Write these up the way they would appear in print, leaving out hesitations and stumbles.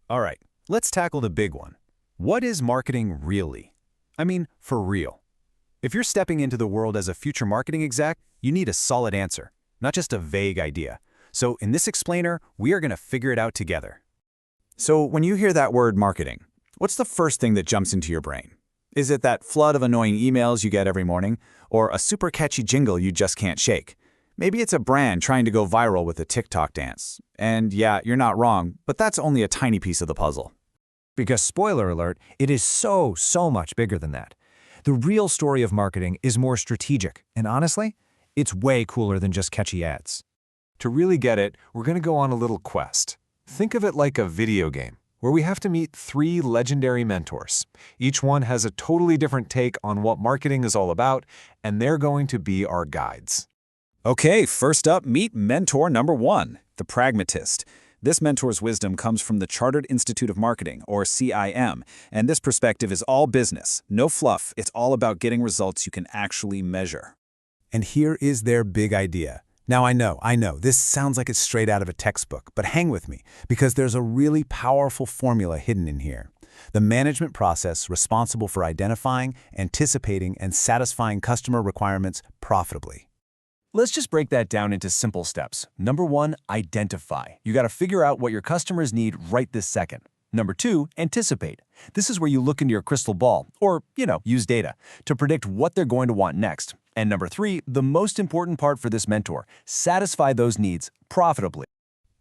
All right, let's tackle the big one. What is marketing really? I mean, for real. If you're stepping into the world as a future marketing exec, you need a solid answer, not just a vague idea. So in this explainer, we are going to figure it out together. So when you hear that word marketing, what's the first thing that jumps into your brain? Is it that flood of annoying emails you get every morning, or a super catchy jingle you just can't shake? Maybe it's a brand trying to go viral with a TikTok dance. And yeah, you're not wrong, but that's only a tiny piece of the puzzle. Because spoiler alert, it is so much bigger than that. The real story of marketing is more strategic, and honestly, it's way cooler than just catchy ads. To really get it, we're going to go on a little quest. Think of it like a video game, where we have to meet 3 legendary mentors. Each one has a totally different take on what marketing is all about, and they're going to be our guides. Okay, first up, meet mentor number 1, the pragmatist. This mentor's wisdom comes from the Chartered Institute of Marketing, or CIM, and this perspective is all business, no fluff. It's all about getting results you can actually measure. And here is their big idea. Now I know, this sounds like it's straight out of a textbook, but hang with me, because there's a really powerful formula hidden in here. The management process responsible for identifying, anticipating, and satisfying customer requirements profitably. Let's just break that down into simple steps. Number 1, identify. You got to figure out what your customers need right this second. Number 2, anticipate. This is where you look into your crystal ball, or, use data, to predict what they're going to want next. And number 3, the most important part for this mentor, satisfy those needs profitably.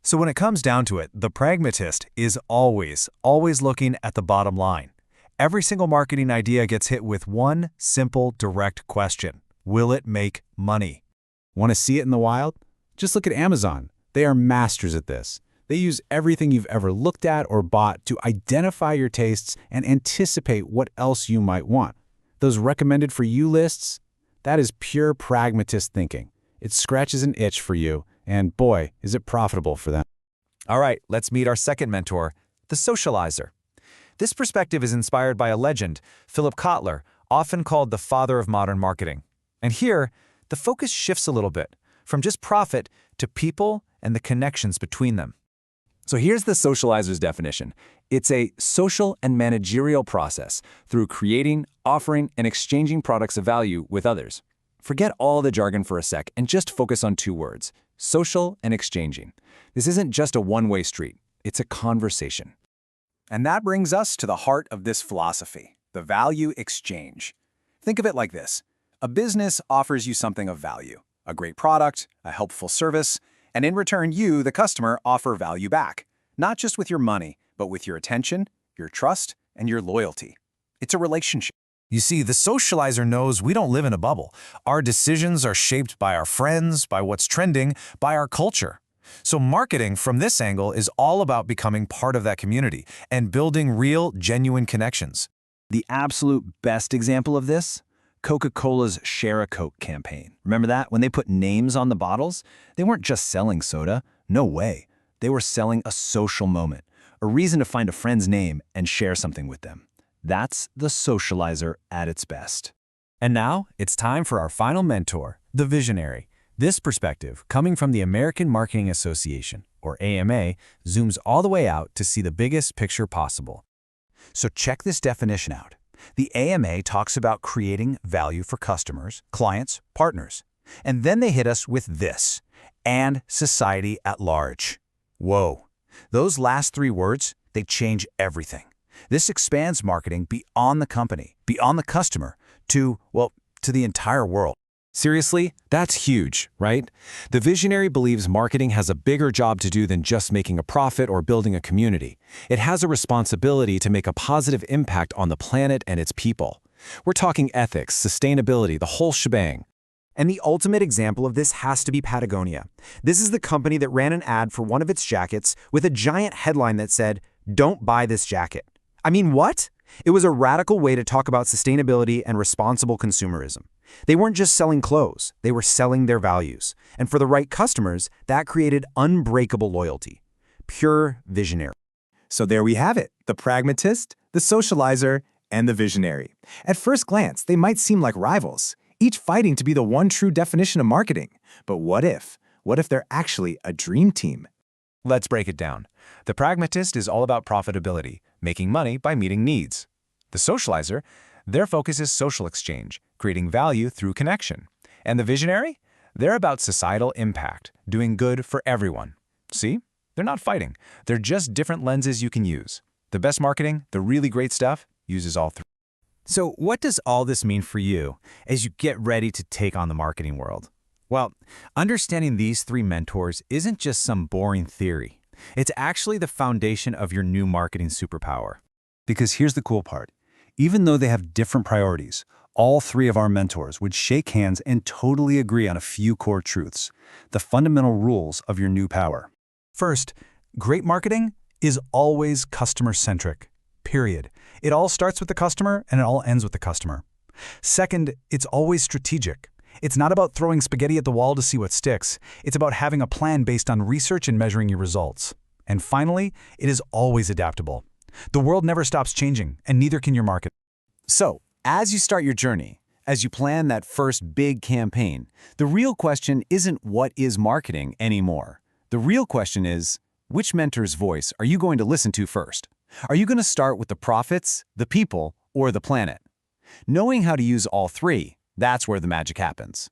So when it comes down to it, the pragmatist is always looking at the bottom line. Every single marketing idea gets hit with one simple, direct question. Will it make money? Want to see it in the wild? Just look at Amazon. They are masters at this. They use everything you've ever looked at or bought to identify your tastes and anticipate what else you might want. Those recommended for you lists? That is pure pragmatist thinking. It scratches an itch for you, and boy, is it profitable for them. All right, let's meet our second mentor, the socializer. This perspective is inspired by a legend, Philip Kotler, often called the father of modern marketing. And here, the focus shifts a little bit, from just profit to people and the connections between them. So here's the socializer's definition. It's a social and managerial process through creating, offering, and exchanging products of value with others. Forget all the jargon for a sec and just focus on 2 words, social and exchanging. This isn't just a one-way street, it's a conversation. And that brings us to the heart of this philosophy, the value exchange. Think of it like this. A business offers you something of value, a great product, a helpful service, and in return you, the customer, offer value back, not just with your money, but with your attention, your trust, and your loyalty. It's a relationship. You see, the socializer knows we don't live in a bubble. Our decisions are shaped by our friends, by what's trending, by our culture. So marketing from this angle is all about becoming part of that community and building real, genuine connections. The absolute best example of this? Coca-Cola's Share a Coke campaign. Remember that? When they put names on the bottles, they weren't just selling soda. No way. They were selling a social moment, a reason to find a friend's name and share something with them. That's the socializer at its best. And now, it's time for our final mentor, the visionary. This perspective, coming from the American Marketing Association, or AMA, zooms all the way out to see the biggest picture possible. So check this definition out. The AMA talks about creating value for customers, clients, partners. And then they hit us with this, and society at large. Whoa. Those last 3 words, they change everything. This expands marketing beyond the company, beyond the customer, to the entire world. Seriously, that's huge, right? The visionary believes marketing has a bigger job to do than just making a profit or building a community. It has a responsibility to make a positive impact on the planet and its people. We're talking ethics, sustainability, the whole shebang. And the ultimate example of this has to be Patagonia. This is the company that ran an ad for one of its jackets with a giant headline that said, "Don't buy this jacket." I mean, what? It was a radical way to talk about sustainability and responsible consumerism. They weren't just selling clothes, they were selling their values. And for the right customers, that created unbreakable loyalty. Pure visionary. So there we have it, the pragmatist, the socializer, and the visionary. At first glance, they might seem like rivals, each fighting to be the one true definition of marketing. But what if? What if they're actually a dream team? Let's break it down. The pragmatist is all about profitability, making money by meeting needs. The socializer, their focus is social exchange, creating value through connection. And the visionary? They're about societal impact, doing good for everyone. See? They're not fighting. They're just different lenses you can use. The best marketing, the really great stuff, uses all three. So what does all this mean for you as you get ready to take on the marketing world? Well, understanding these three mentors isn't just some boring theory. It's actually the foundation of your new marketing superpower. Because here's the cool part. Even though they have different priorities, all three of our mentors would shake hands and totally agree on a few core truths, the fundamental rules of your new power. First, great marketing is always customer-centric, period. It all starts with the customer and it all ends with the customer. Second, it's always strategic. It's not about throwing spaghetti at the wall to see what sticks. It's about having a plan based on research and measuring your results. And finally, it is always adaptable. The world never stops changing, and neither can your market. So, as you start your journey, as you plan that first big campaign, the real question isn't what is marketing anymore. The real question is, which mentor's voice are you going to listen to first? Are you going to start with the profits, the people, or the planet? Knowing how to use all three, that's where the magic happens.